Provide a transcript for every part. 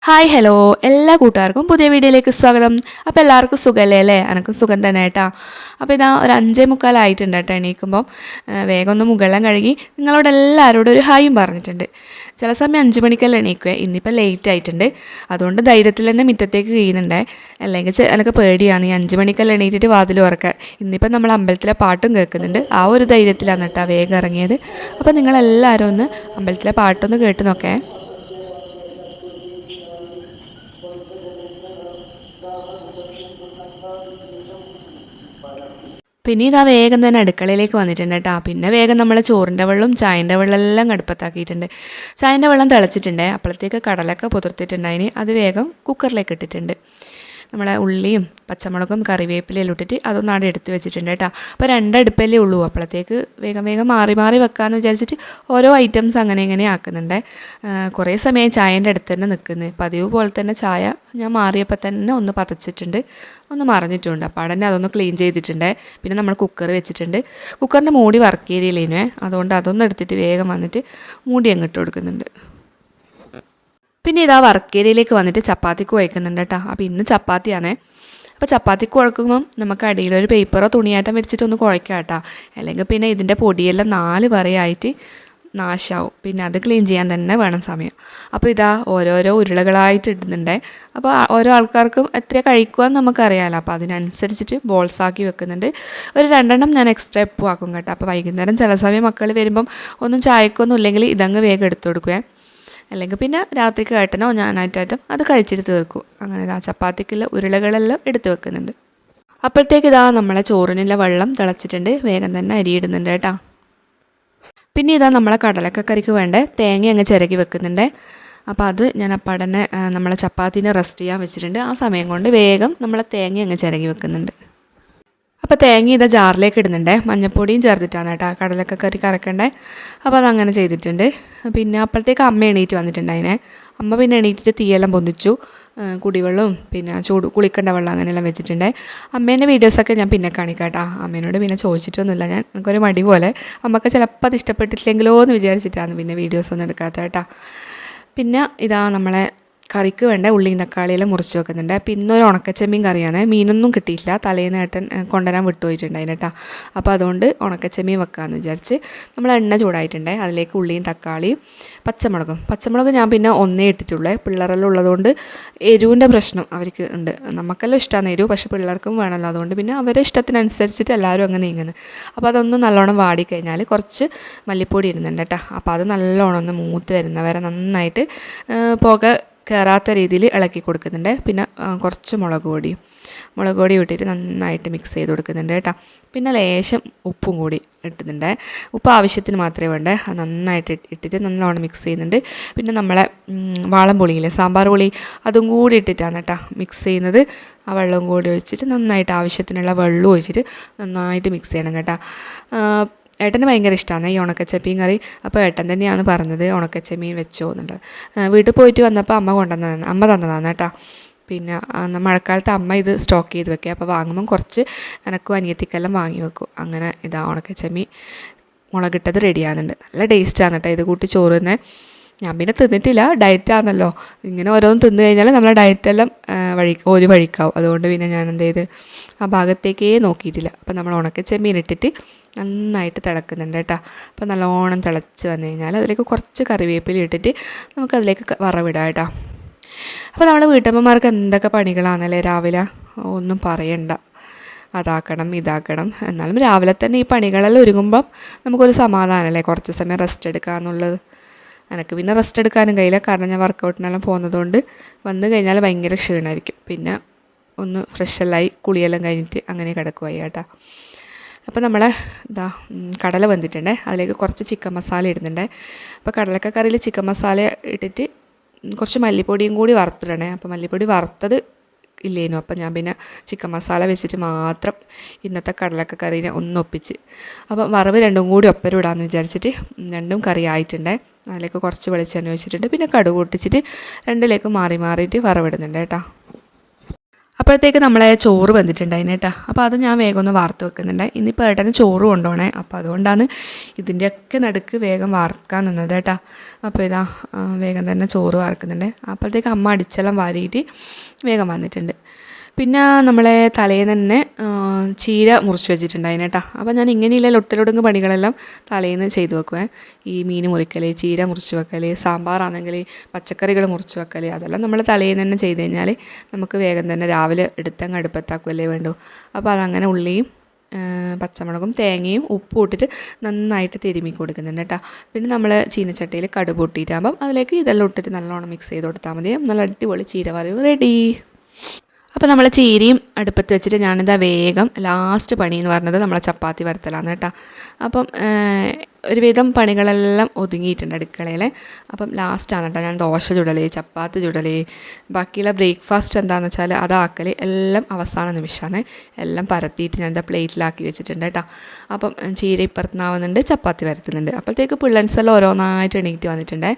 Hi hello എല്ലാ കൂട്ടുകാർക്കും പുതിയ വീഡിയോയിലേക്ക് സ്വാഗതം. അപ്പോൾ എല്ലാവർക്കും സുഖമല്ലേ അല്ലേ? എനിക്കും സുഖം തന്നെ കേട്ടോ. അപ്പോൾ ഇതാ ഒരു 5:45 ആയിട്ടുണ്ട് കേട്ടോ എണീക്കുമ്പം. വേഗം ഒന്ന് മുകളെല്ലാം കഴുകി നിങ്ങളോട് എല്ലാവരോടും ഒരു ഹായും പറഞ്ഞിട്ടുണ്ട്. ചില സമയം 5 മണിക്കെല്ലാം എണീക്കുവേ. ഇന്നിപ്പോൾ ലേറ്റ് ആയിട്ടുണ്ട്, അതുകൊണ്ട് ധൈര്യത്തിൽ തന്നെ മുറ്റത്തേക്ക് കഴിയുന്നുണ്ടേ. അല്ലെങ്കിൽ എനിക്ക് പേടിയാണ് ഈ 5 മണിക്കെല്ലാം എണീറ്റിട്ട് വാതിൽ തുറക്കാൻ. ഇന്നിപ്പം നമ്മൾ അമ്പലത്തിലെ പാട്ടും കേൾക്കുന്നുണ്ട്, ആ ഒരു ധൈര്യത്തിലാണ് കേട്ടോ വേഗം ഇറങ്ങിയത്. അപ്പോൾ നിങ്ങളെല്ലാവരും ഒന്ന് അമ്പലത്തിലെ പാട്ടൊന്ന് കേട്ട് നോക്കേ. പിന്നെ ഇതാ വേഗം തന്നെ അടുക്കളയിലേക്ക് വന്നിട്ടുണ്ട് കേട്ടോ. പിന്നെ വേഗം നമ്മൾ ചോറിൻ്റെ വെള്ളം ചായൻ്റെ വെള്ളം എല്ലാം അടുപ്പത്താക്കിയിട്ടുണ്ട്. ചായൻ്റെ വെള്ളം തിളച്ചിട്ടുണ്ട്. അപ്പോഴത്തേക്ക് കടലൊക്കെ പുതിർത്തിട്ടുണ്ടായിന്, അത് വേഗം കുക്കറിലേക്ക് ഇട്ടിട്ടുണ്ട്. നമ്മളെ ഉള്ളിയും പച്ചമുളകും കറിവേപ്പിലയും ഇട്ടിട്ട് അതൊന്നും അവിടെ എടുത്ത് വെച്ചിട്ടുണ്ട് കേട്ടോ. അപ്പോൾ 2 അടുപ്പല്ലേ ഉള്ളൂ, അപ്പോഴത്തേക്ക് വേഗം വേഗം മാറി മാറി വെക്കാമെന്ന് വിചാരിച്ചിട്ട് ഓരോ ഐറ്റംസ് അങ്ങനെ ഇങ്ങനെ ആക്കുന്നുണ്ട്. കുറേ സമയം ചായൻ്റെ അടുത്ത് തന്നെ നിൽക്കുന്നത്. പതിവ് പോലെ തന്നെ ചായ ഞാൻ മാറിയപ്പോൾ തന്നെ ഒന്ന് പതച്ചിട്ടുണ്ട്, ഒന്ന് മറിഞ്ഞിട്ടുണ്ട്. അപ്പോൾ അവിടെ അതൊന്ന് ക്ലീൻ ചെയ്തിട്ടുണ്ട്. പിന്നെ നമ്മൾ കുക്കർ വെച്ചിട്ടുണ്ട്. കുക്കറിൻ്റെ മൂടി വർക്ക് ചെയ്തില്ലേനുവേ, അതുകൊണ്ട് അതൊന്നും എടുത്തിട്ട് വേഗം വന്നിട്ട് മൂടി അങ്ങോട്ട് കൊടുക്കുന്നുണ്ട്. പിന്നെ ഇതാ വർക്ക് ഏരിയയിലേക്ക് വന്നിട്ട് ചപ്പാത്തിക്ക് കുഴക്കുന്നുണ്ട് കേട്ടോ. അപ്പോൾ ഇന്ന് ചപ്പാത്തിയാണേ. അപ്പോൾ ചപ്പാത്തിക്ക് കുഴക്കുമ്പം നമുക്ക് അടിയിലൊരു പേപ്പറോ തുണിയാറ്റം വെച്ചിട്ടൊന്ന് കുഴക്കാം കേട്ടോ. അല്ലെങ്കിൽ പിന്നെ ഇതിൻ്റെ പൊടിയെല്ലാം 4 വരയായിട്ട് നാശമാവും. പിന്നെ അത് ക്ലീൻ ചെയ്യാൻ തന്നെ വേണം സമയം. അപ്പോൾ ഇതാ ഓരോരോ ഉരുളകളായിട്ട് ഇടുന്നുണ്ട്. അപ്പോൾ ഓരോ ആൾക്കാർക്കും എത്ര കഴിക്കുമെന്ന് നമുക്കറിയാമല്ലോ. അപ്പോൾ അതിനനുസരിച്ചിട്ട് ബോൾസാക്കി വെക്കുന്നുണ്ട്. ഒരു 2 ഞാൻ എക്സ്ട്രാ എപ്പോൾ ആക്കും കേട്ടോ. അപ്പോൾ വൈകുന്നേരം ചില സമയം മക്കൾ വരുമ്പം ഒന്നും ചായക്കൊന്നും ഇല്ലെങ്കിൽ ഇതങ്ങ് വേഗം എടുത്തു കൊടുക്കുവേ. അല്ലെങ്കിൽ പിന്നെ രാത്രിക്ക് ഏട്ടനോ ഞാനായിട്ടായിട്ടും അത് കഴിച്ചിട്ട് തീർക്കും. അങ്ങനെ ഇതാ ചപ്പാത്തിക്കുള്ള ഉരുളകളെല്ലാം എടുത്ത് വെക്കുന്നുണ്ട്. അപ്പോഴത്തേക്ക് ഇതാ നമ്മളെ ചോറിനുള്ള വെള്ളം തിളച്ചിട്ടുണ്ട്. വേഗം തന്നെ അരിയിടുന്നുണ്ട് കേട്ടോ. പിന്നെ ഇതാ നമ്മളെ കടലക്കറിക്ക് വേണ്ട തേങ്ങ അങ്ങ് ചിരകി വെക്കുന്നുണ്ട്. അപ്പോൾ അത് ഞാൻ അപ്പം തന്നെ നമ്മളെ ചപ്പാത്തിനെ റെസ്റ്റ് ചെയ്യാൻ വെച്ചിട്ടുണ്ട്. ആ സമയം കൊണ്ട് വേഗം നമ്മളെ തേങ്ങ അങ്ങ് ചിരകി വെക്കുന്നുണ്ട്. അപ്പോൾ തേങ്ങ ഇതാ ജാറിലേക്ക് ഇടുന്നുണ്ട്. മഞ്ഞൾപ്പൊടിയും ചേർത്തിട്ടാണ് കേട്ടോ കടലക്കറി കറക്കണ്ടേ. അപ്പോൾ അതങ്ങനെ ചെയ്തിട്ടുണ്ട്. പിന്നെ അപ്പോഴത്തേക്ക് അമ്മ എണീറ്റ് വന്നിട്ടുണ്ട്. അമ്മ പിന്നെ എണീറ്റിട്ട് തീയെല്ലാം പൊന്തിച്ചു. കുടിവെള്ളവും പിന്നെ കുളിക്കേണ്ട വെള്ളം അങ്ങനെയെല്ലാം വെച്ചിട്ടുണ്ട്. അമ്മേൻ്റെ വീഡിയോസൊക്കെ ഞാൻ പിന്നെ കാണിക്കാം കേട്ടോ. അമ്മേനോട് പിന്നെ ചോദിച്ചിട്ടൊന്നുമില്ല, ഞാൻ എനിക്കൊരു മടി പോലെ. അമ്മക്ക് ചിലപ്പോൾ അത് ഇഷ്ടപ്പെട്ടിട്ടില്ലെങ്കിലോ എന്ന് വിചാരിച്ചിട്ടാണ് പിന്നെ വീഡിയോസൊന്നും എടുക്കാത്ത കേട്ടോ. പിന്നെ ഇതാ നമ്മളെ കറിക്ക് വേണ്ട ഉള്ളിയും തക്കാളിയെല്ലാം മുറിച്ച് വെക്കുന്നുണ്ട്. പിന്നെ ഒരു ഉണക്കച്ചെമ്മീൻ കറിയാണ്. മീനൊന്നും കിട്ടിയില്ല, തലേന്ന് ഏട്ടൻ കൊണ്ടുവരാൻ വിട്ടുപോയിട്ടുണ്ട് അതിനേട്ടാ. അപ്പോൾ അതുകൊണ്ട് ഉണക്കച്ചെമ്മീൻ വെക്കാമെന്ന് വിചാരിച്ച് നമ്മൾ എണ്ണ ചൂടായിട്ടുണ്ട്. അതിലേക്ക് ഉള്ളിയും തക്കാളിയും പച്ചമുളക് ഞാൻ പിന്നെ ഒന്നേ ഇട്ടിട്ടുള്ളേ. പിള്ളേരെല്ലാം ഉള്ളതുകൊണ്ട് എരിവിൻ്റെ പ്രശ്നം അവർക്ക് ഉണ്ട്. നമുക്കെല്ലാം ഇഷ്ടമാണ് എരിവ്, പക്ഷേ പിള്ളേർക്കും വേണമല്ലോ. അതുകൊണ്ട് പിന്നെ അവരെ ഇഷ്ടത്തിനനുസരിച്ചിട്ട് എല്ലാവരും അങ്ങ് നീങ്ങുന്നത്. അപ്പോൾ അതൊന്ന് നല്ലോണം വാടിക്കഴിഞ്ഞാൽ കുറച്ച് മല്ലിപ്പൊടി ഇടുന്നുണ്ട് കേട്ടോ. അപ്പോൾ അത് നല്ലോണം ഒന്ന് മൂത്ത് വരുന്നവരെ നന്നായിട്ട് പുക കയറാത്ത രീതിയിൽ ഇളക്കി കൊടുക്കുന്നുണ്ട്. പിന്നെ കുറച്ച് മുളക് പൊടി ഇട്ടിട്ട് നന്നായിട്ട് മിക്സ് ചെയ്ത് കൊടുക്കുന്നുണ്ട് കേട്ടോ. പിന്നെ ലേശം ഉപ്പും കൂടി ഇട്ടുന്നുണ്ട്. ഉപ്പ് ആവശ്യത്തിന് മാത്രമേ വേണ്ടേ. അത് നന്നായിട്ട് ഇട്ടിട്ട് നല്ലോണം മിക്സ് ചെയ്യുന്നുണ്ട്. പിന്നെ നമ്മളെ വാളം പുളിയില്ലേ, സാമ്പാർ പുളി, അതും കൂടി ഇട്ടിട്ടാണ് കേട്ടോ മിക്സ് ചെയ്യുന്നത്. ആ വെള്ളവും കൂടി ഒഴിച്ചിട്ട് നന്നായിട്ട് ആവശ്യത്തിനുള്ള വെള്ളം ഒഴിച്ചിട്ട് നന്നായിട്ട് മിക്സ് ചെയ്യണം കേട്ടോ. ഏട്ടന് ഭയങ്കര ഇഷ്ടമാണ് ഈ ഉണക്കച്ചെമ്മീൻ കറി. അപ്പോൾ ഏട്ടൻ തന്നെയാണ് പറഞ്ഞത് ഉണക്കച്ചെമ്മീൻ വെച്ചോ എന്നുള്ളത്. വീട്ടിൽ പോയിട്ട് വന്നപ്പോൾ അമ്മ തന്നതാണ് കേട്ടോ. പിന്നെ മഴക്കാലത്ത് അമ്മ ഇത് സ്റ്റോക്ക് ചെയ്ത് വെക്കുക. അപ്പോൾ വാങ്ങുമ്പം കുറച്ച് എനക്കും അനിയത്തിക്കെല്ലാം വാങ്ങി വെക്കും. അങ്ങനെ ഇതാ ഉണക്കച്ചെമ്മീൻ മുളകിട്ടത് റെഡിയാകുന്നുണ്ട്. നല്ല ടേസ്റ്റാണ് കേട്ടോ ഇത് കൂട്ടി ചോറ് തന്നെ. ഞാൻ പിന്നെ തിന്നിട്ടില്ല, ഡയറ്റാണല്ലോ. ഇങ്ങനെ ഓരോന്ന് തിന്നു കഴിഞ്ഞാൽ നമ്മളെ ഡയറ്റെല്ലാം ഒരു വഴിക്കാവും. അതുകൊണ്ട് പിന്നെ ഞാൻ എന്ത് ചെയ്ത് ആ ഭാഗത്തേക്കേ നോക്കിയിട്ടില്ല. അപ്പോൾ നമ്മൾ ഉണക്കച്ചെമ്മീൻ ഇട്ടിട്ട് നന്നായിട്ട് തിളക്കുന്നുണ്ട് കേട്ടോ. അപ്പോൾ നല്ലോണം തിളച്ച് വന്നു കഴിഞ്ഞാൽ അതിലേക്ക് കുറച്ച് കറിവേപ്പില ഇട്ടിട്ട് നമുക്കതിലേക്ക് വറവിടാം കേട്ടോ. അപ്പോൾ നമ്മൾ വീട്ടമ്മമാർക്ക് എന്തൊക്കെ പണികളാണല്ലേ രാവിലെ, ഒന്നും പറയണ്ട. അതാക്കണം ഇതാക്കണം. എന്നാലും രാവിലെ തന്നെ ഈ പണികളെല്ലാം ഒരുങ്ങുമ്പം നമുക്കൊരു സമാധാനമല്ലേ, കുറച്ച് സമയം റെസ്റ്റ് എടുക്കാമെന്നുള്ളത്. എനിക്ക് പിന്നെ റെസ്റ്റ് എടുക്കാനും കഴിയില്ല, കാരണം ഞാൻ വർക്കൗട്ടിനെല്ലാം പോകുന്നതുകൊണ്ട് വന്നു കഴിഞ്ഞാൽ ഭയങ്കര ക്ഷീണമായിരിക്കും. പിന്നെ ഒന്ന് ഫ്രഷെല്ലായി കുളിയെല്ലാം കഴിഞ്ഞിട്ട് അങ്ങനെ കിടക്കുവായി കേട്ടോ. അപ്പോൾ നമ്മളെ കടല വെന്തിട്ടുണ്ട്. അതിലേക്ക് കുറച്ച് ചിക്കൻ മസാല ഇടുന്നുണ്ട്. അപ്പോൾ കറിയിൽ ചിക്കൻ മസാല ഇട്ടിട്ട് കുറച്ച് മല്ലിപ്പൊടിയും കൂടി വറുത്തിടണേ. അപ്പോൾ മല്ലിപ്പൊടി വറുത്തത് ഇല്ലേനു. അപ്പം ഞാൻ പിന്നെ ചിക്കൻ മസാല വെച്ചിട്ട് മാത്രം ഇന്നത്തെ കറിനെ ഒന്നൊപ്പിച്ച്. അപ്പോൾ വറവ് രണ്ടും കൂടി ഒപ്പരം ഇടാമെന്ന് വിചാരിച്ചിട്ട് 2 കറി ആയിട്ടുണ്ട്. അതിലേക്ക് കുറച്ച് വെളിച്ചെണ്ണ ഒഴിച്ചിട്ടുണ്ട്. പിന്നെ കടുക് പൊട്ടിച്ചിട്ട് 2ലേക്ക് മാറിയിട്ട് വറവിടുന്നുണ്ട് കേട്ടോ. അപ്പോഴത്തേക്ക് നമ്മളെ ചോറ് വന്നിട്ടുണ്ടായിന് കേട്ടോ. അപ്പോൾ അത് ഞാൻ വേഗം ഒന്ന് വാർത്ത് വെക്കുന്നുണ്ട്. ഇന്നിപ്പോൾ ഏട്ടന് ചോറ് കൊണ്ടുപോകണേ, അപ്പോൾ അതുകൊണ്ടാണ് ഇതിൻ്റെയൊക്കെ നടുക്ക് വേഗം വാർക്കാൻ നിന്നത് കേട്ടോ. അപ്പോൾ ഇതാ വേഗം തന്നെ ചോറ് വാർക്കുന്നുണ്ട്. അപ്പോഴത്തേക്ക് അമ്മ അടിച്ചെല്ലാം വാരിയിട്ട് വേഗം വന്നിട്ടുണ്ട്. പിന്നെ നമ്മളെ തലേന്ന് തന്നെ ചീര മുറിച്ച് വെച്ചിട്ടുണ്ടായിന് കേട്ടോ. അപ്പോൾ ഞാൻ ഇങ്ങനെയുള്ള ലൊട്ടിലൊടുങ്ങ് പണികളെല്ലാം തലേന്ന് ചെയ്തു വെക്കുവേ. ഈ മീൻ മുറിക്കൽ, ചീര മുറിച്ച് വെക്കൽ, സാമ്പാറാണെങ്കിൽ പച്ചക്കറികൾ മുറിച്ച് വെക്കൽ, അതെല്ലാം നമ്മൾ തലേന്ന് തന്നെ ചെയ്ത് കഴിഞ്ഞാൽ നമുക്ക് വേഗം തന്നെ രാവിലെ എടുത്തങ്ങ് അടുപ്പത്താക്കുമല്ലേ വേണ്ടൂ. അപ്പോൾ അതങ്ങനെ ഉള്ളിയും പച്ചമുളകും തേങ്ങയും ഉപ്പും ഇട്ടിട്ട് നന്നായിട്ട് തിരുമ്മി കൊടുക്കുന്നുണ്ട് കേട്ടോ. പിന്നെ നമ്മൾ ചീനച്ചട്ടിയിൽ കടുക് പൊട്ടിയിട്ടാകുമ്പം അതിലേക്ക് ഇതെല്ലാം ഇട്ടിട്ട് നല്ലോണം മിക്സ് ചെയ്ത് കൊടുത്താൽ മതി. നല്ല അടിപൊളി ചീര വറവ് റെഡി. അപ്പോൾ നമ്മൾ ചീരയും അടുപ്പത്ത് വെച്ചിട്ട് ഞാനിതാ വേഗം ലാസ്റ്റ് പണി എന്ന് പറഞ്ഞത് നമ്മളെ ചപ്പാത്തി വറുത്തലാണ് കേട്ടോ. അപ്പം ഒരുവിധം പണികളെല്ലാം ഒതുങ്ങിയിട്ടുണ്ട് അടുക്കളയിൽ. അപ്പം ലാസ്റ്റാണ് കേട്ടോ ഞാൻ ദോശ ചുടൽ, ചപ്പാത്തി ചുടൽ, ബാക്കിയുള്ള ബ്രേക്ക്ഫാസ്റ്റ് എന്താണെന്ന് വെച്ചാൽ അതാക്കൽ എല്ലാം അവസാന നിമിഷമാണ്. എല്ലാം പരത്തിയിട്ട് ഞാനിതാ പ്ലേറ്റിലാക്കി വെച്ചിട്ടുണ്ട് കേട്ടോ. അപ്പം ചീര ഇപ്പുറത്തുനിന്നാവുന്നുണ്ട്, ചപ്പാത്തി വരത്തുന്നുണ്ട്. അപ്പോഴത്തേക്ക് പിള്ളേൻസെല്ലാം ഓരോന്നായിട്ട് എണീറ്റ് വന്നിട്ടുണ്ട്.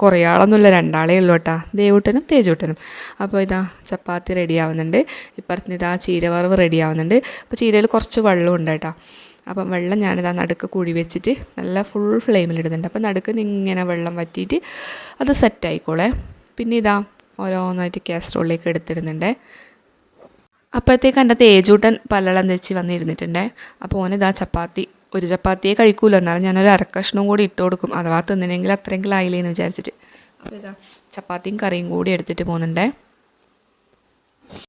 കുറേ ആളൊന്നുമില്ല, 2 ആളേ ഉള്ളൂ കേട്ടോ, ദേവൂട്ടനും തേജൂട്ടനും. അപ്പോൾ ഇതാ ചപ്പാത്തി റെഡി ആവുന്നുണ്ട്, ഇപ്പുറത്ത് ഇതാ ചീരവറവ് റെഡി ആവുന്നുണ്ട്. അപ്പോൾ ചീരയിൽ കുറച്ച് വെള്ളമുണ്ട് കേട്ടോ. അപ്പം വെള്ളം ഞാനിതാ നടുക്ക് കുഴി വെച്ചിട്ട് നല്ല ഫുൾ ഫ്ലെയിമിലിടുന്നുണ്ട്. അപ്പോൾ നടുക്ക് ഇങ്ങനെ വെള്ളം വറ്റിയിട്ട് അത് സെറ്റായിക്കോളേ. പിന്നെ ഇതാ ഓരോന്നായിട്ട് കാസ്ട്രോളിലേക്ക് എടുത്തിടുന്നുണ്ട്. അപ്പോഴത്തേക്ക് എൻ്റെ തേജൂട്ടൻ പല്ലെളം തെച്ച് വന്നിരുന്നിട്ടുണ്ട്. അപ്പോൾ ഓനിതാ ചപ്പാത്തി, ഒരു ചപ്പാത്തിയെ കഴിക്കൂല്ലോ, എന്നാലും ഞാനൊരു അരക്കഷ്ണവും കൂടി ഇട്ട് കൊടുക്കും, അഥവാ തിന്നണമെങ്കിൽ അത്രയെങ്കിലും ആയില്ലേന്ന് വിചാരിച്ചിട്ട്. അപ്പോൾ ഇതാ ചപ്പാത്തിയും കറിയും കൂടി എടുത്തിട്ട് പോകുന്നുണ്ടേ.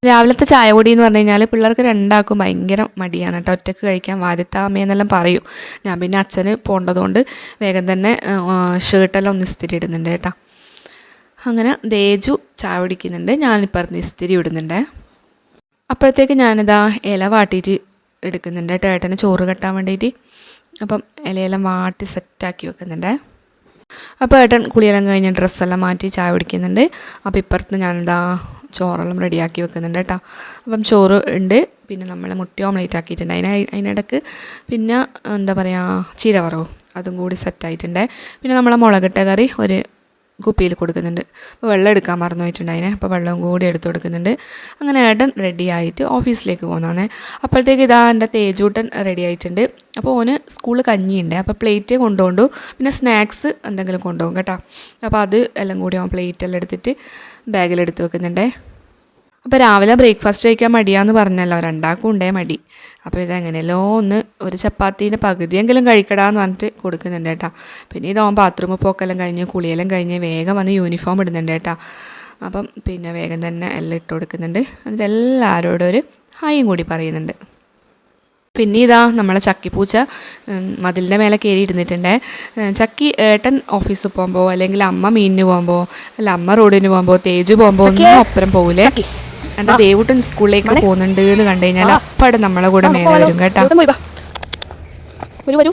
രാവിലത്തെ ചായ പൊടി എന്ന് പറഞ്ഞു കഴിഞ്ഞാൽ പിള്ളേർക്ക് 2 ഭയങ്കര മടിയാണ് കേട്ടോ, ഒറ്റയ്ക്ക് കഴിക്കാൻ വാരത്താമയെന്നെല്ലാം പറയും. ഞാൻ പിന്നെ അച്ഛന് പോകേണ്ടതുകൊണ്ട് വേഗം തന്നെ ഷർട്ടെല്ലാം ഒന്ന് ഇസ്തിരി ഇടുന്നുണ്ട് കേട്ടോ. അങ്ങനെ തേജു ചായ കുടിക്കുന്നുണ്ട്, ഞാനിപ്പുറത്ത് ഇസ്തിരി ഇടുന്നുണ്ട്. അപ്പോഴത്തേക്ക് ഞാനിതാ ഇല വാട്ടിയിട്ട് എടുക്കുന്നുണ്ട് കേട്ടോ, ഏട്ടന് ചോറ് കെട്ടാൻ വേണ്ടിയിട്ട്. അപ്പം ഇലയെല്ലാം വാട്ടി സെറ്റാക്കി വെക്കുന്നുണ്ട്. അപ്പോൾ ഏട്ടൻ കുളിയെല്ലാം കഴിഞ്ഞ് ഡ്രസ്സെല്ലാം മാറ്റി ചായ കുടിക്കുന്നുണ്ട്. അപ്പോൾ ഇപ്പുറത്ത് ഞാനിതാ ചോറെല്ലാം റെഡിയാക്കി വെക്കുന്നുണ്ട് കേട്ടോ. അപ്പം ചോറ് ഉണ്ട്, പിന്നെ നമ്മൾ മുട്ട ഓംലേറ്റ് ആക്കിയിട്ടുണ്ട്. അതിനിടക്ക് പിന്നെ എന്താ പറയുക ചീരവറവും അതും കൂടി സെറ്റായിട്ടുണ്ട്. പിന്നെ നമ്മളെ മുളകിട്ട കറി ഒരു കുപ്പിയിൽ കൊടുക്കുന്നുണ്ട്. അപ്പോൾ വെള്ളം എടുക്കാൻ മറന്നു പോയിട്ടുണ്ട് അതിനെ, അപ്പോൾ വെള്ളവും കൂടി എടുത്ത് കൊടുക്കുന്നുണ്ട്. അങ്ങനെ ഏട്ടൻ റെഡി ആയിട്ട് ഓഫീസിലേക്ക് പോകുന്നതാണ്. അപ്പോഴത്തേക്ക് ഇതാ എൻ്റെ തേജൂട്ടൻ റെഡി ആയിട്ടുണ്ട്. അപ്പോൾ ഓന് സ്കൂളിൽ കഞ്ഞിയുണ്ട്, അപ്പോൾ പ്ലേറ്റ് കൊണ്ടുപോകണ്ടു, പിന്നെ സ്നാക്സ് എന്തെങ്കിലും കൊണ്ടുപോകും കേട്ടോ. അപ്പോൾ അത് എല്ലാം കൂടി അവൻ പ്ലേറ്റെല്ലാം എടുത്തിട്ട് ബാഗിലെടുത്ത് വെക്കുന്നുണ്ട്. അപ്പോൾ രാവിലെ ബ്രേക്ക്ഫാസ്റ്റ് കഴിക്കാൻ മടിയാന്ന് പറഞ്ഞല്ലോ, 2 ഉണ്ടേ മടി. അപ്പോൾ ഇതെങ്ങനെയല്ലോ ഒരു ചപ്പാത്തീൻ്റെ പകുതിയെങ്കിലും കഴിക്കടാന്ന് പറഞ്ഞിട്ട് കൊടുക്കുന്നുണ്ട് കേട്ടോ. പിന്നെ ഇതാവും ബാത്റൂമിൽ പോക്കെല്ലാം കഴിഞ്ഞ് കുളിയെല്ലാം കഴിഞ്ഞ് വേഗം വന്ന് യൂണിഫോം ഇടുന്നുണ്ട് കേട്ടോ. അപ്പം പിന്നെ വേഗം തന്നെ എല്ലാം ഇട്ട് കൊടുക്കുന്നുണ്ട്. എന്നിട്ട് എല്ലാവരോടും ഒരു ഹായും കൂടി പറയുന്നുണ്ട്. പിന്നെ ഇതാ നമ്മളെ ചക്കിപ്പൂച്ച മതിലിൻ്റെ മേലെ കയറി ഇരുന്നിട്ടുണ്ട്. ചക്കി ഏട്ടൻ ഓഫീസിൽ പോകുമ്പോൾ, അല്ലെങ്കിൽ അമ്മ മീനിന് പോകുമ്പോൾ, അല്ല അമ്മ റോഡിന് പോകുമ്പോൾ, തേജ് പോകുമ്പോൾ ഒന്നും ഒപ്പരം പോകില്ലേ. എൻ്റെ ദേവൂട്ടൻ സ്കൂളിലേക്ക് പോകുന്നുണ്ട് എന്ന് കണ്ടു കഴിഞ്ഞാൽ അപ്പടെ നമ്മളെ കൂടെ മേലെ വരും കേട്ടോ. വരൂ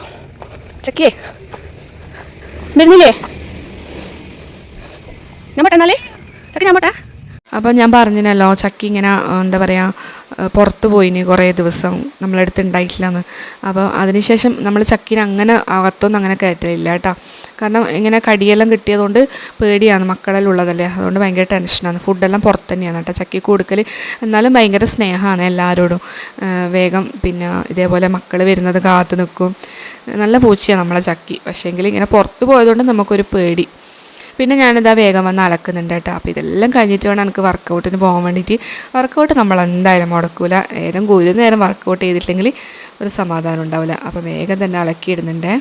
ചക്കിയേ വരുന്നില്ലേ, ഞാൻ പോട്ടെ ചക്കി, ഞാൻ പോട്ടെ. അപ്പം ഞാൻ പറഞ്ഞല്ലോ ചക്കി ഇങ്ങനെ എന്താ പറയുക പുറത്ത് പോയിന് കുറേ ദിവസം നമ്മളടുത്ത് ഉണ്ടായിട്ടില്ലെന്ന്. അപ്പോൾ അതിനുശേഷം നമ്മൾ ചക്കിനെ അങ്ങനെ അകത്തൊന്നും അങ്ങനെ കയറ്റലില്ല കേട്ടോ. കാരണം ഇങ്ങനെ കടിയെല്ലാം കിട്ടിയതുകൊണ്ട് പേടിയാണ്, മക്കളെല്ലാം ഉള്ളതല്ലേ, അതുകൊണ്ട് ഭയങ്കര ടെൻഷനാണ്. ഫുഡെല്ലാം പുറത്ത് തന്നെയാണ് കേട്ടോ ചക്കി കൊടുക്കൽ. എന്നാലും ഭയങ്കര സ്നേഹമാണ് എല്ലാവരോടും. വേഗം പിന്നെ ഇതേപോലെ മക്കൾ വരുന്നത് കാത്തു നിൽക്കും. നല്ല പൂച്ചയാണ് നമ്മളെ ചക്കി. പക്ഷേങ്കിൽ ഇങ്ങനെ പുറത്ത് പോയതുകൊണ്ട് നമുക്കൊരു പേടി. പിന്നെ ഞാനിതാ വേഗം വന്ന് അലക്കുന്നുണ്ട് കേട്ടോ. അപ്പോൾ ഇതെല്ലാം കഴിഞ്ഞിട്ട് വേണം എനിക്ക് വർക്കൗട്ടിന് പോകാൻ വേണ്ടിയിട്ട്. വർക്കൗട്ട് നമ്മൾ എന്തായാലും മുടക്കില്ല, ഏതെങ്കിലും ഒരു നേരം വർക്കൗട്ട് ചെയ്തിട്ടില്ലെങ്കിൽ ഒരു സമാധാനം ഉണ്ടാവില്ല. അപ്പോൾ വേഗം തന്നെ അലക്കിയിടുന്നുണ്ട്.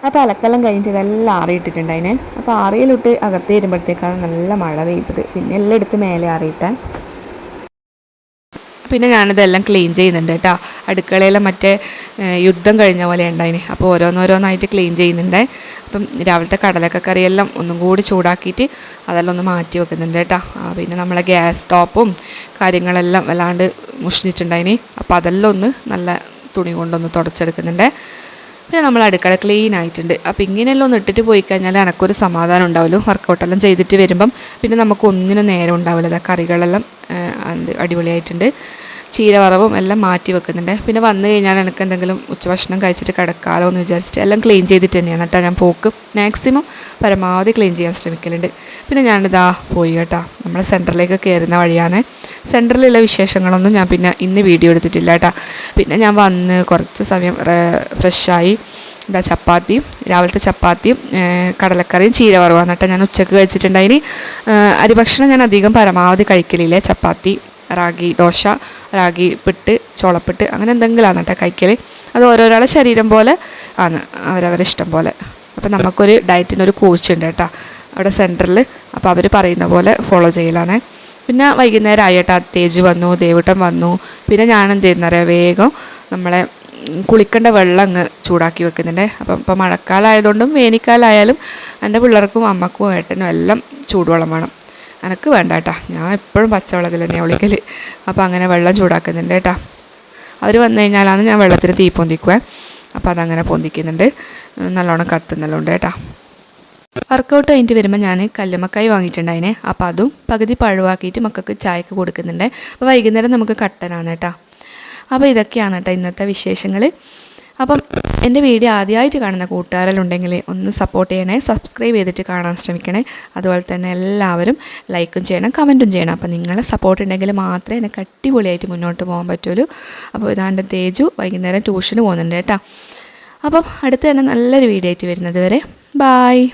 അപ്പോൾ അലക്കെല്ലാം കഴിഞ്ഞിട്ട് ഇതെല്ലാം ആറിയിട്ടിട്ടുണ്ട് അതിനെ. അപ്പോൾ ആറിയിലിട്ട് അകത്ത് വരുമ്പോഴത്തേക്കാണ് നല്ല മഴ പെയ്തത്. പിന്നെ എല്ലാം എടുത്ത് മേലെ ആറിയിട്ടാൻ. പിന്നെ ഞാനിതെല്ലാം ക്ലീൻ ചെയ്യുന്നുണ്ട് കേട്ടോ. അടുക്കളയിലെ മറ്റേ യുദ്ധം കഴിഞ്ഞ പോലെ ഉണ്ടായിന്. അപ്പോൾ ഓരോന്നോരോന്നായിട്ട് ക്ലീൻ ചെയ്യുന്നുണ്ട്. അപ്പം രാവിലത്തെ കടലക്ക കറിയെല്ലാം ഒന്നും കൂടി ചൂടാക്കിയിട്ട് അതെല്ലാം ഒന്ന് മാറ്റി വെക്കുന്നുണ്ട് കേട്ടോ. പിന്നെ നമ്മളെ ഗ്യാസ് സ്റ്റോപ്പും കാര്യങ്ങളെല്ലാം വല്ലാണ്ട് മുഷിഞ്ഞിട്ടുണ്ടായിന്. അപ്പോൾ അതെല്ലാം ഒന്ന് നല്ല തുണി കൊണ്ടൊന്ന് തുടച്ചെടുക്കുന്നുണ്ട്. പിന്നെ നമ്മൾ അടുക്കള ക്ലീൻ ആയിട്ടുണ്ട്. അപ്പോൾ ഇങ്ങനെയെല്ലാം ഒന്ന് ഇട്ടിട്ട് പോയി കഴിഞ്ഞാൽ എനക്കൊരു സമാധാനം ഉണ്ടാവുമല്ലോ. വർക്കൗട്ടെല്ലാം ചെയ്തിട്ട് വരുമ്പം പിന്നെ നമുക്ക് ഒന്നിനും നേരം ഉണ്ടാവില്ല. കറികളെല്ലാം അടിപൊളിയായിട്ടുണ്ട്. ചീര വറവും എല്ലാം മാറ്റി വെക്കുന്നുണ്ട്. പിന്നെ വന്നു കഴിഞ്ഞാൽ എനിക്ക് എന്തെങ്കിലും ഉച്ചഭക്ഷണം കഴിച്ചിട്ട് കിടക്കാമല്ലോ എന്ന് വിചാരിച്ചിട്ട് എല്ലാം ക്ലീൻ ചെയ്തിട്ട് തന്നെയാണ് കേട്ടോ ഞാൻ പോക്ക്. മാക്സിമം പരമാവധി ക്ലീൻ ചെയ്യാൻ ശ്രമിക്കലുണ്ട്. പിന്നെ ഞാനിതാ പോയി കേട്ടോ, നമ്മൾ സെൻറ്ററിലേക്ക് കയറുന്ന വഴിയാണ്. സെൻറ്ററിലുള്ള വിശേഷങ്ങളൊന്നും ഞാൻ പിന്നെ ഇന്ന് വീഡിയോ എടുത്തിട്ടില്ല കേട്ടോ. പിന്നെ ഞാൻ വന്ന് കുറച്ച് സമയം ഫ്രഷായി. ഇതാ ചപ്പാത്തിയും, രാവിലത്തെ ചപ്പാത്തിയും കടലക്കറിയും ചീര വറവാണ് കേട്ടോ ഞാൻ ഉച്ചക്ക് കഴിച്ചിട്ടുണ്ടായിന്. അരിഭക്ഷണം ഞാൻ അധികം പരമാവധി കഴിക്കലില്ലേ. ചപ്പാത്തി, റാഗി ദോശ, റാഗി പിട്ട്, ചോളപ്പിട്ട് അങ്ങനെ എന്തെങ്കിലുമാണ് കേട്ടോ കഴിക്കൽ. അത് ഓരോരാളുടെ ശരീരം പോലെ ആണ്, അവരവരുടെ ഇഷ്ടം പോലെ. അപ്പോൾ നമുക്കൊരു ഡയറ്റിനൊരു കോച്ച് ഉണ്ട് കേട്ടോ അവിടെ സെൻറ്ററിൽ. അപ്പോൾ അവർ പറയുന്ന പോലെ ഫോളോ ചെയ്യലാണ്. പിന്നെ വൈകുന്നേരം ആയിട്ടാ തേജ് വന്നു, ദേവൂട്ടൻ വന്നു. പിന്നെ ഞാൻ എന്ത് ചെയ്യുന്നറിയാം, വേഗം നമ്മളെ കുളിക്കേണ്ട വെള്ളം അങ്ങ് ചൂടാക്കി വെക്കുന്നുണ്ട്. അപ്പം ഇപ്പോൾ മഴക്കാലമായതുകൊണ്ടും വേനൽക്കാലമായാലും എൻ്റെ പിള്ളേർക്കും അമ്മക്കും ഏട്ടനും എല്ലാം ചൂടുവെള്ളം വേണം. എനിക്ക് വേണ്ട കേട്ടോ, ഞാൻ എപ്പോഴും പച്ചവെള്ളത്തിൽ തന്നെയാണ് കുളിക്കൽ. അപ്പോൾ അങ്ങനെ വെള്ളം ചൂടാക്കുന്നുണ്ട് കേട്ടോ. അവർ വന്നു കഴിഞ്ഞാലാണ് ഞാൻ വെള്ളത്തിന് തീ പൊന്തിക്കുവേ. അപ്പോൾ അതങ്ങനെ പൊന്തിക്കുന്നുണ്ട്, നല്ലോണം കത്തുന്നല്ലോണ്ട് കേട്ടോ. വർക്കൗട്ട് കഴിഞ്ഞിട്ട് വരുമ്പോൾ ഞാൻ കല്ലുമ്മക്കായി വാങ്ങിയിട്ടുണ്ടായിനെ. അപ്പോൾ അതും പകുതി പഴുവാക്കിയിട്ട് മക്കൾക്ക് ചായക്ക് കൊടുക്കുന്നുണ്ട്. അപ്പോൾ വൈകുന്നേരം നമുക്ക് കട്ടനാണ് കേട്ടോ. അപ്പോൾ ഇതൊക്കെയാണ് കേട്ടോ ഇന്നത്തെ വിശേഷങ്ങൾ. അപ്പം എൻ്റെ വീഡിയോ ആദ്യമായിട്ട് കാണുന്ന കൂട്ടുകാരെല്ലാം ഒന്ന് സപ്പോർട്ട് ചെയ്യണേ, സബ്സ്ക്രൈബ് ചെയ്തിട്ട് കാണാൻ ശ്രമിക്കണേ. അതുപോലെ തന്നെ എല്ലാവരും ലൈക്കും ചെയ്യണം, കമൻറ്റും ചെയ്യണം. അപ്പോൾ നിങ്ങളെ സപ്പോർട്ട് ഉണ്ടെങ്കിൽ മാത്രമേ എനിക്ക് അടിപൊളിയായിട്ട് മുന്നോട്ട് പോകാൻ പറ്റുള്ളൂ. അപ്പോൾ ഇതാണ്ട് തേജു വൈകുന്നേരം ട്യൂഷന് പോകുന്നുണ്ട് കേട്ടോ. അപ്പം അടുത്ത് തന്നെ നല്ലൊരു വീഡിയോ ആയിട്ട് വരുന്നത് വരെ ബായ്.